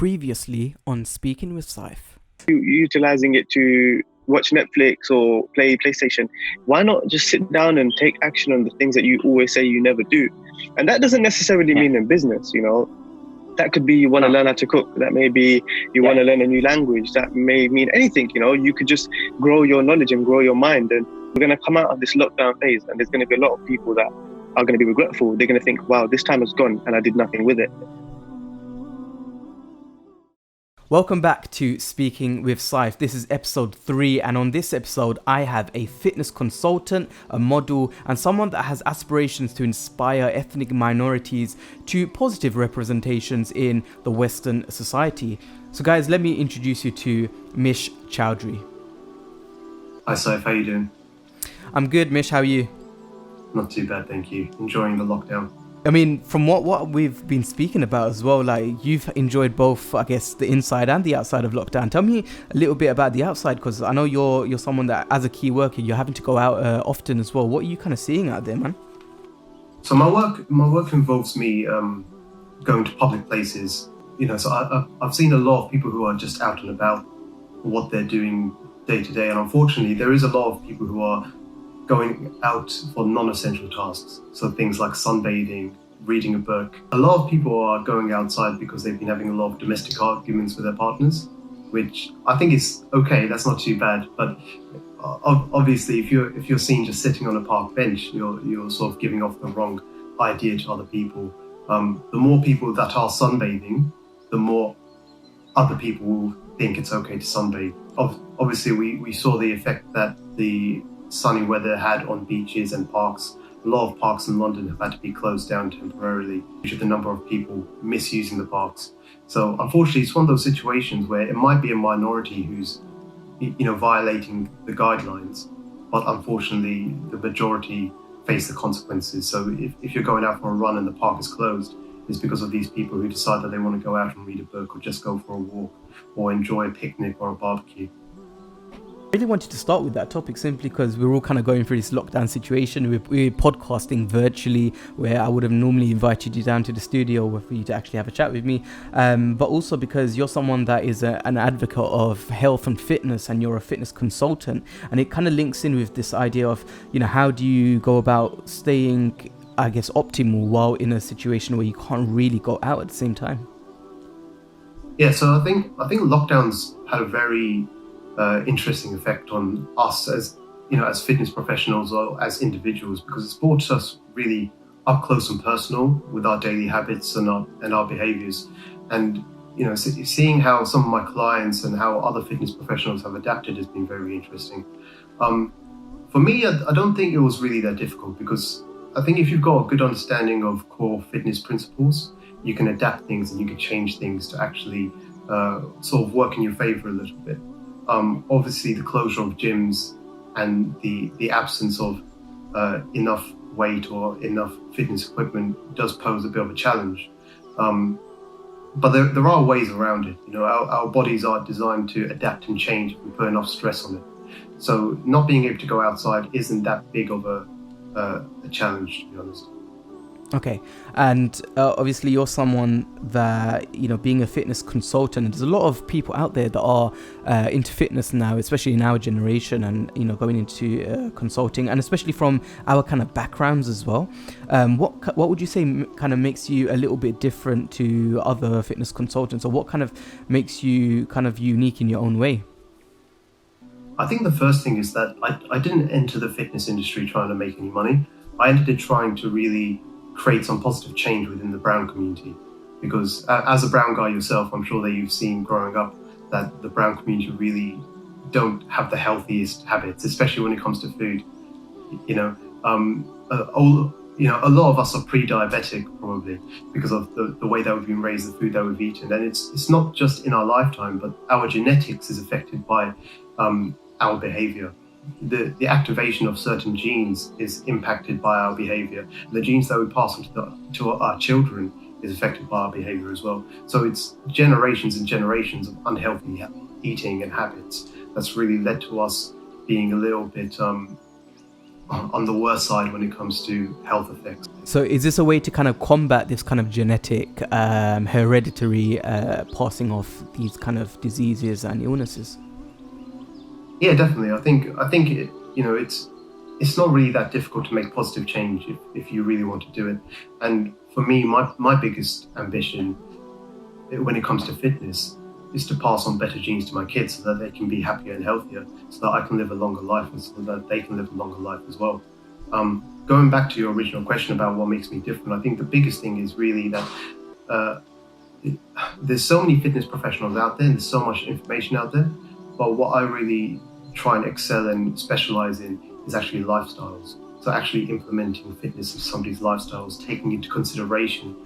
Previously on Speaking with Saif. Utilizing it to watch Netflix or play PlayStation, why not just sit down and take action on the things that you always say you never do? And that doesn't necessarily mean in business, you know. That could be you want to learn how to cook. That may be you want to learn a new language. That may mean anything, you know. You could just grow your knowledge and grow your mind. And we're going to come out of this lockdown phase, and there's going to be a lot of people that are going to be regretful. They're going to think, wow, this time has gone and I did nothing with it. Welcome back to Speaking with Saif. This is episode 3, and on this episode I have a fitness consultant, a model, and someone that has aspirations to inspire ethnic minorities to positive representations in the Western society. So guys, let me introduce you to Mish Choudhury. Hi Saif, how you doing? I'm good, Mish, how are you? Not too bad, thank you. Enjoying the lockdown. I mean, from what we've been speaking about as well, like you've enjoyed both, I guess, the inside and the outside of lockdown. Tell me a little bit about the outside, because I know you're someone that, as a key worker, you're having to go out often as well. What are you kind of seeing out there, man? So my work involves me going to public places. You know, so I've seen a lot of people who are just out and about, what they're doing day to day, and unfortunately, there is a lot of people who are going out for non-essential tasks. So things like sunbathing, reading a book. A lot of people are going outside because they've been having a lot of domestic arguments with their partners, which I think is okay, that's not too bad. But obviously, if you're seen just sitting on a park bench, you're sort of giving off the wrong idea to other people. The more people that are sunbathing, the more other people will think it's okay to sunbathe. Obviously, we saw the effect that the sunny weather had on beaches and parks. A lot of parks in London have had to be closed down temporarily due to the number of people misusing the parks. So unfortunately, it's one of those situations where it might be a minority who's, violating the guidelines, but unfortunately, the majority face the consequences. So if you're going out for a run and the park is closed, it's because of these people who decide that they want to go out and read a book or just go for a walk or enjoy a picnic or a barbecue. I really wanted to start with that topic simply because we're all kind of going through this lockdown situation. We're podcasting virtually, where I would have normally invited you down to the studio for you to actually have a chat with me, but also because you're someone that is an advocate of health and fitness, and you're a fitness consultant, and it kind of links in with this idea of, how do you go about staying, I guess, optimal while in a situation where you can't really go out at the same time? Yeah, so I think lockdowns had a very interesting effect on us as fitness professionals or as individuals, because it's brought us really up close and personal with our daily habits and our behaviors. And seeing how some of my clients and how other fitness professionals have adapted has been very interesting. For me, I don't think it was really that difficult, because I think if you've got a good understanding of core fitness principles, you can adapt things and you can change things to actually sort of work in your favor a little bit. Obviously, the closure of gyms and the absence of enough weight or enough fitness equipment does pose a bit of a challenge. But there are ways around it. Our bodies are designed to adapt and change if we put enough stress on it. So not being able to go outside isn't that big of a challenge, to be honest. Okay, and obviously you're someone that, being a fitness consultant, there's a lot of people out there that are into fitness now, especially in our generation, and, going into consulting, and especially from our kind of backgrounds as well. What would you say kind of makes you a little bit different to other fitness consultants, or what kind of makes you kind of unique in your own way? I think the first thing is that I didn't enter the fitness industry trying to make any money. I entered it trying to really create some positive change within the brown community, because as a brown guy yourself, I'm sure that you've seen growing up that the brown community really don't have the healthiest habits, especially when it comes to food. A lot of us are pre-diabetic probably because of the way that we've been raised, the food that we've eaten, and it's not just in our lifetime, but our genetics is affected by our behavior. The activation of certain genes is impacted by our behavior. The genes that we pass on to our children is affected by our behavior as well. So it's generations and generations of unhealthy eating and habits that's really led to us being a little bit on the worst side when it comes to health effects. So is this a way to kind of combat this kind of genetic, hereditary passing of these kind of diseases and illnesses? Yeah, definitely. I think it, it's not really that difficult to make positive change if you really want to do it. And for me, my biggest ambition when it comes to fitness is to pass on better genes to my kids so that they can be happier and healthier, so that I can live a longer life and so that they can live a longer life as well. Going back to your original question about what makes me different, I think the biggest thing is really that there's so many fitness professionals out there and there's so much information out there, but what I really try and excel and specialize in is actually lifestyles. So actually implementing fitness in somebody's lifestyles, taking into consideration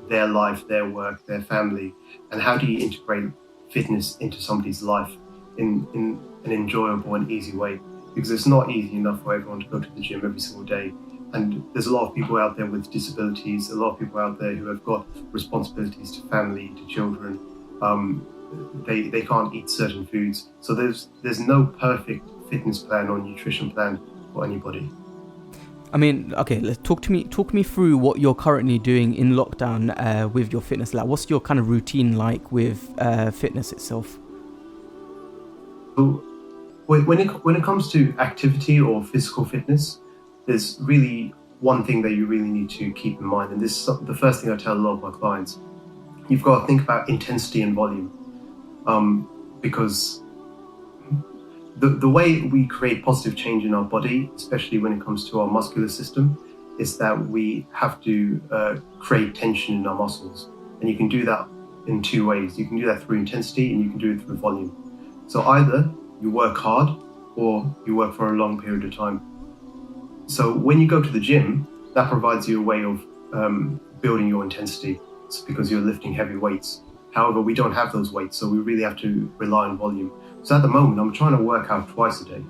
their life, their work, their family, and how do you integrate fitness into somebody's life in an enjoyable and easy way? Because it's not easy enough for everyone to go to the gym every single day. And there's a lot of people out there with disabilities, a lot of people out there who have got responsibilities to family, to children. They can't eat certain foods. So there's no perfect fitness plan or nutrition plan for anybody. I mean, okay, let's talk me through what you're currently doing in lockdown with your fitness lab. What's your kind of routine like with fitness itself? So when it comes to activity or physical fitness, there's really one thing that you really need to keep in mind, and this is the first thing I tell a lot of my clients. You've got to think about intensity and volume, because the way we create positive change in our body, especially when it comes to our muscular system, is that we have to create tension in our muscles. And you can do that in two ways. You can do that through intensity and you can do it through volume. So either you work hard or you work for a long period of time. So when you go to the gym, that provides you a way of building your intensity. It's because you're lifting heavy weights. However, we don't have those weights, so we really have to rely on volume. So at the moment, I'm trying to work out twice a day.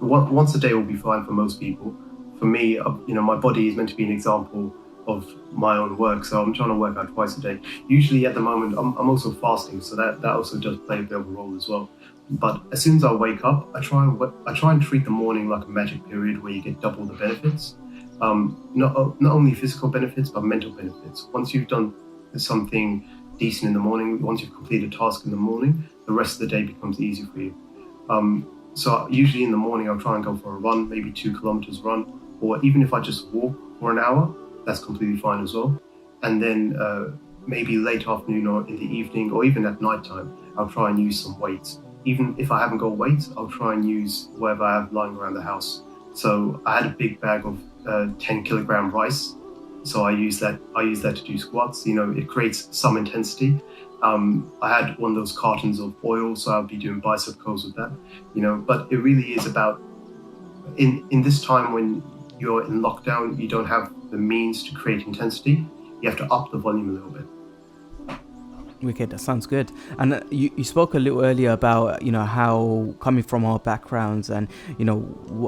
Once a day will be fine for most people. For me, my body is meant to be an example of my own work, so I'm trying to work out twice a day. Usually at the moment, I'm also fasting, so that also does play a bit of a role as well. But as soon as I wake up, I try and treat the morning like a magic period where you get double the benefits. Not only physical benefits, but mental benefits. Once you've done something decent in the morning, once you've completed a task in the morning, the rest of the day becomes easy for you. So usually in the morning, I'll try and go for a run, maybe 2 kilometers run, or even if I just walk for an hour, that's completely fine as well. And then maybe late afternoon or in the evening, or even at nighttime, I'll try and use some weights. Even if I haven't got weights, I'll try and use whatever I have lying around the house. So I had a big bag of 10 kilogram rice. So I use that to do squats. It creates some intensity. I had one of those cartons of oil, so I'll be doing bicep curls with that. But it really is about in this time when you're in lockdown, you don't have the means to create intensity. You have to up the volume a little bit. Wicked, that sounds good. And you spoke a little earlier about how coming from our backgrounds, and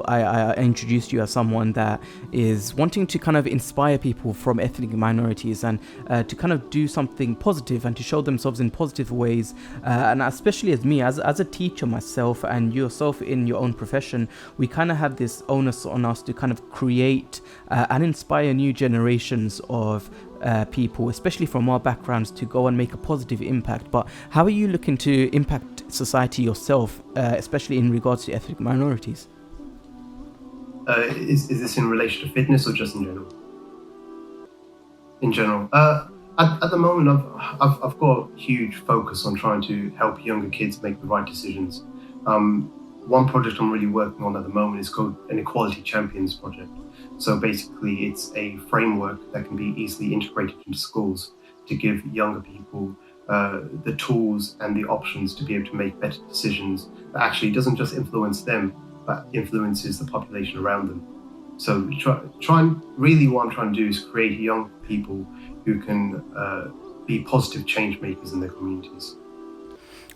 I introduced you as someone that is wanting to kind of inspire people from ethnic minorities and to kind of do something positive and to show themselves in positive ways, and especially as me as a teacher myself, and yourself in your own profession, we kind of have this onus on us to kind of create and inspire new generations of people, especially from our backgrounds, to go and make a positive impact. But how are you looking to impact society yourself, especially in regards to ethnic minorities? Is this in relation to fitness or just in general? In general, at the moment, I've got a huge focus on trying to help younger kids make the right decisions. One project I'm really working on at the moment is called an Equality Champions project. So basically, it's a framework that can be easily integrated into schools to give younger people the tools and the options to be able to make better decisions that actually doesn't just influence them, but influences the population around them. So really what I'm trying to do is create young people who can be positive change makers in their communities.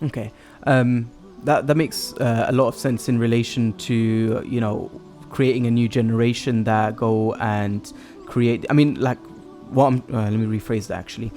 Okay. That makes a lot of sense in relation to, creating a new generation that go and create. I mean, like, let me rephrase that actually.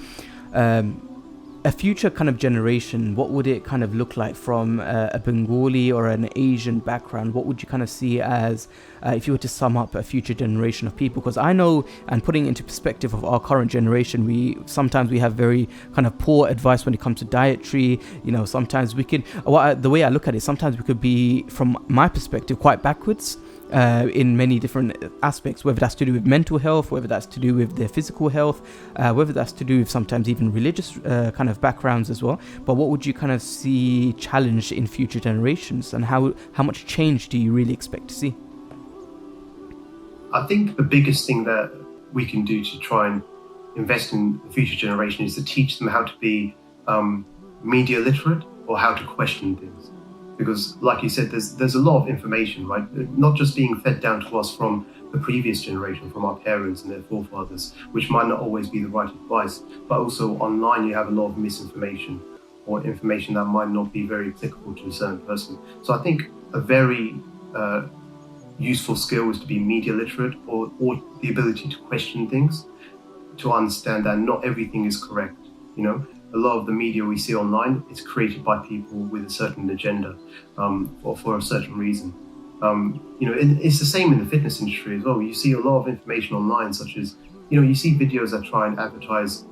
a future kind of generation, what would it kind of look like from a Bengali or an Asian background? What would you kind of see as, if you were to sum up a future generation of people? Because I know, and putting into perspective of our current generation, sometimes we have very kind of poor advice when it comes to dietary. Sometimes we can, the way I look at it, sometimes we could be, from my perspective, quite backwards in many different aspects, whether that's to do with mental health, whether that's to do with their physical health, whether that's to do with sometimes even religious kind of backgrounds as well. But what would you kind of see challenged in future generations, and how much change do you really expect to see? I think the biggest thing that we can do to try and invest in the future generation is to teach them how to be media literate, or how to question things. Because, like you said, there's a lot of information, right? Not just being fed down to us from the previous generation, from our parents and their forefathers, which might not always be the right advice, but also online you have a lot of misinformation, or information that might not be very applicable to a certain person. So I think a very useful skill is to be media literate, or the ability to question things, to understand that not everything is correct. A lot of the media we see online is created by people with a certain agenda, or for a certain reason. It's the same in the fitness industry as well. You see a lot of information online, such as, you see videos that try and advertise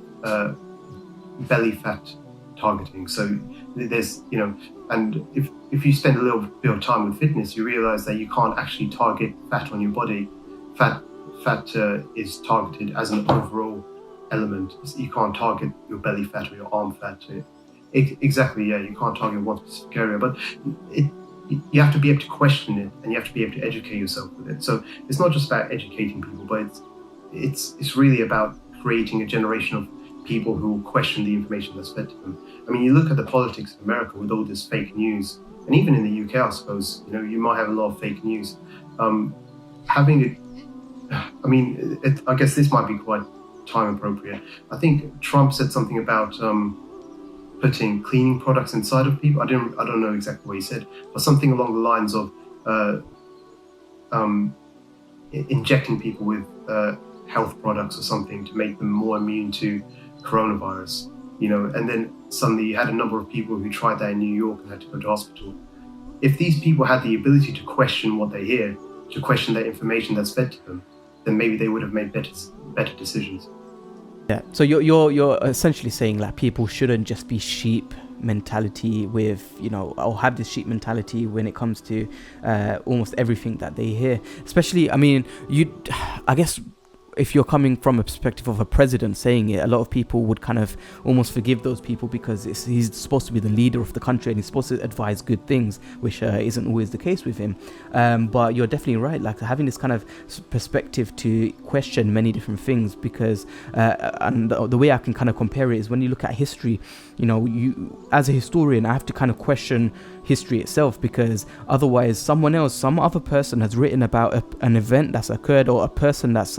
belly fat targeting. So there's, and if you spend a little bit of time with fitness, you realize that you can't actually target fat on your body. Fat is targeted as an overall element. You can't target your belly fat or your arm fat. Exactly, yeah, you can't target one specific area, but you have to be able to question it, and you have to be able to educate yourself with it. So it's not just about educating people, but it's really about creating a generation of people who will question the information that's fed to them. I mean, you look at the politics of America with all this fake news, and even in the UK, I suppose, you might have a lot of fake news. I guess this might be quite time appropriate. I think Trump said something about putting cleaning products inside of people. I don't know exactly what he said, but something along the lines of injecting people with health products or something to make them more immune to coronavirus. And then suddenly you had a number of people who tried that in New York and had to go to hospital. If these people had the ability to question what they hear, to question the information that's fed to them, then maybe they would have made better decisions. Yeah. So you're essentially saying that people shouldn't just be sheep mentality with, or have this sheep mentality when it comes to almost everything that they hear. Especially, I guess, if you're coming from a perspective of a president saying it, a lot of people would kind of almost forgive those people because he's supposed to be the leader of the country and he's supposed to advise good things, which isn't always the case with him. But you're definitely right, like having this kind of perspective to question many different things, because and the way I can kind of compare it is when you look at history, you as a historian, I have to kind of question history itself, because otherwise some other person has written about an event that's occurred, or a person that's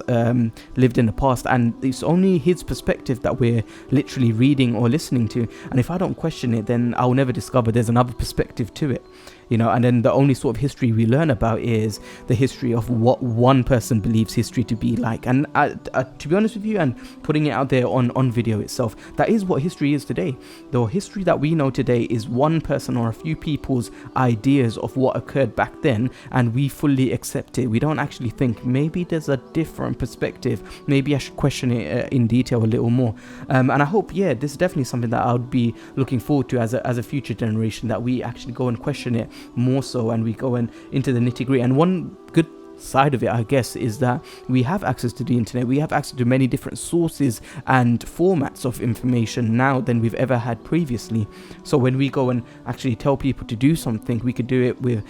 lived in the past, and it's only his perspective that we're literally reading or listening to. And if I don't question it, then I'll never discover there's another perspective to it. And then the only sort of history we learn about is the history of what one person believes history to be like. And to be honest with you, and putting it out there on video itself, that is what history is today. The history that we know today is one person or a few people's ideas of what occurred back then, and we fully accept it. We don't actually think maybe there's a different perspective, maybe I should question it in detail a little more. And I hope, this is definitely something that I would be looking forward to as a future generation, that we actually go and question it more so, and we go into the nitty-gritty. And one good side of it, I guess, is that we have access to the internet. We have access to many different sources and formats of information now than we've ever had previously. So when we go and actually tell people to do something, we could do it with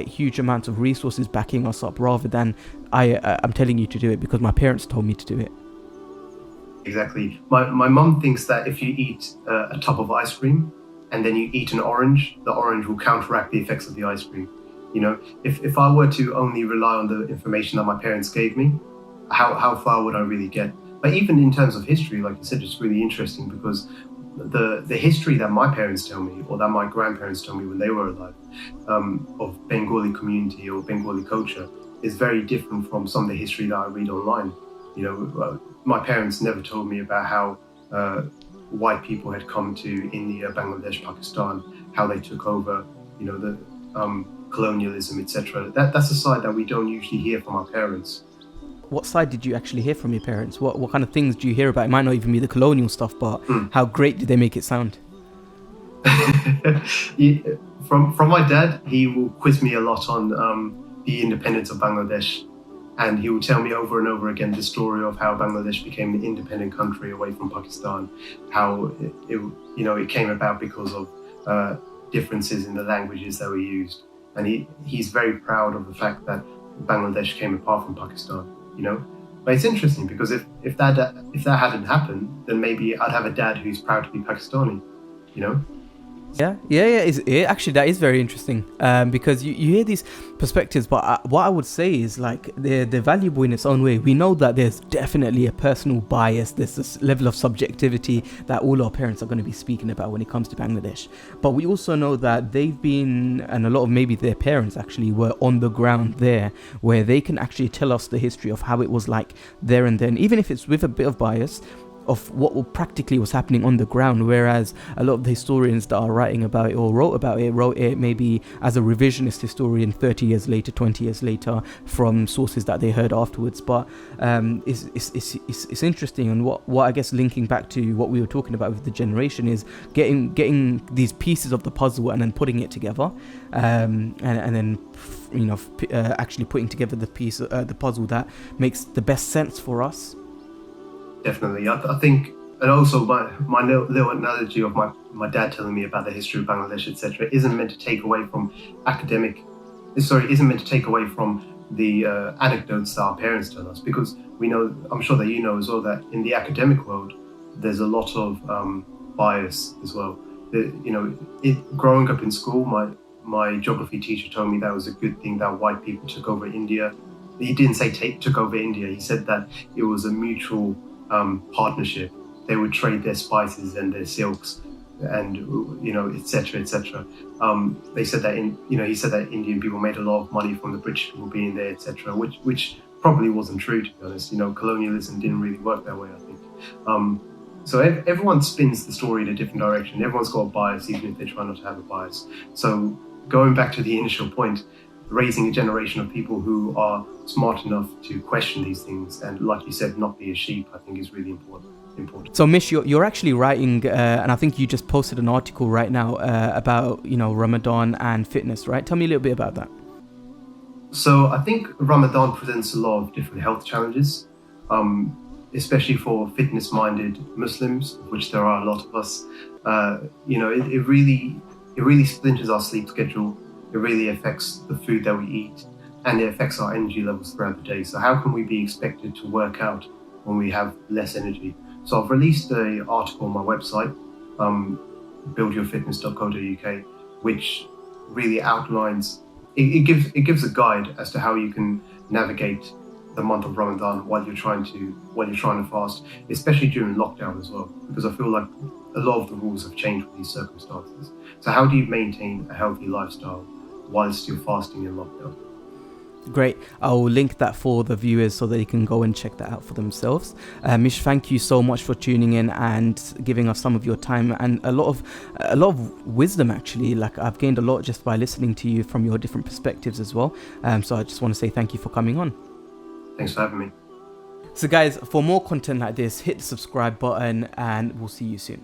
huge amounts of resources backing us up, rather than I'm telling you to do it because my parents told me to do it. Exactly. My mum thinks that if you eat a tub of ice cream and then you eat an orange, the orange will counteract the effects of the ice cream. If I were to only rely on the information that my parents gave me, how far would I really get? But even in terms of history, like you said, it's really interesting, because the history that my parents tell me, or that my grandparents tell me when they were alive, of Bengali community or Bengali culture, is very different from some of the history that I read online. My parents never told me about how white people had come to India, Bangladesh, Pakistan, how they took over, the colonialism, etc. That's a side that we don't usually hear from our parents. What side did you actually hear from your parents? What kind of things do you hear about? It might not even be the colonial stuff, but how great did they make it sound? From my dad, he will quiz me a lot on the independence of Bangladesh, and he will tell me over and over again the story of how Bangladesh became an independent country away from Pakistan, how it came about because of differences in the languages that were used, and he's very proud of the fact that Bangladesh came apart from Pakistan. But it's interesting because if that hadn't happened, then maybe I'd have a dad who's proud to be Pakistani. Yeah. Actually, that is very interesting because you hear these perspectives, but what I would say is like they're valuable in its own way. We know that there's definitely a personal bias. There's this level of subjectivity that all our parents are going to be speaking about when it comes to Bangladesh. But we also know that they've been, and a lot of maybe their parents actually were on the ground there, where they can actually tell us the history of how it was like there and then, even if it's with a bit of bias, of what practically was happening on the ground, whereas a lot of the historians that are writing about it or wrote it maybe as a revisionist historian 30 years later, 20 years later, from sources that they heard afterwards. But it's interesting, and what I guess linking back to what we were talking about with the generation is getting these pieces of the puzzle and then putting it together, and then actually putting together the piece, the puzzle that makes the best sense for us. Definitely. I think, and also my little analogy of my dad telling me about the history of Bangladesh, etc., isn't meant to take away from the anecdotes that our parents tell us, because we know, I'm sure that you know as well, that in the academic world, there's a lot of bias as well. Growing up in school, my geography teacher told me that was a good thing that white people took over India. He didn't say took over India. He said that it was a mutual partnership. They would trade their spices and their silks, and etc. They said that he said that Indian people made a lot of money from the British people being there, etc. Which probably wasn't true, to be honest. Colonialism didn't really work that way, I think. So everyone spins the story in a different direction. Everyone's got a bias, even if they try not to have a bias. So going back to the initial point, raising a generation of people who are smart enough to question these things and, like you said, not be a sheep, I think is really important. So Mish, you're actually writing, and I think you just posted an article right now about Ramadan and fitness, right? Tell me a little bit about that. So I think Ramadan presents a lot of different health challenges, especially for fitness-minded Muslims, of which there are a lot of us. It really splinters our sleep schedule. It really affects the food that we eat, and it affects our energy levels throughout the day. So how can we be expected to work out when we have less energy? So I've released an article on my website, buildyourfitness.co.uk, which really outlines, it gives a guide as to how you can navigate the month of Ramadan while you're trying to fast, especially during lockdown as well, because I feel like a lot of the rules have changed with these circumstances. So how do you maintain a healthy lifestyle whilst you're fasting in lockdown? Great. I'll link that for the viewers so they can go and check that out for themselves. Mish, thank you so much for tuning in and giving us some of your time and a lot of wisdom, actually. Like, I've gained a lot just by listening to you from your different perspectives as well. So I just want to say thank you for coming on. Thanks for having me. So guys, for more content like this, hit the subscribe button and we'll see you soon.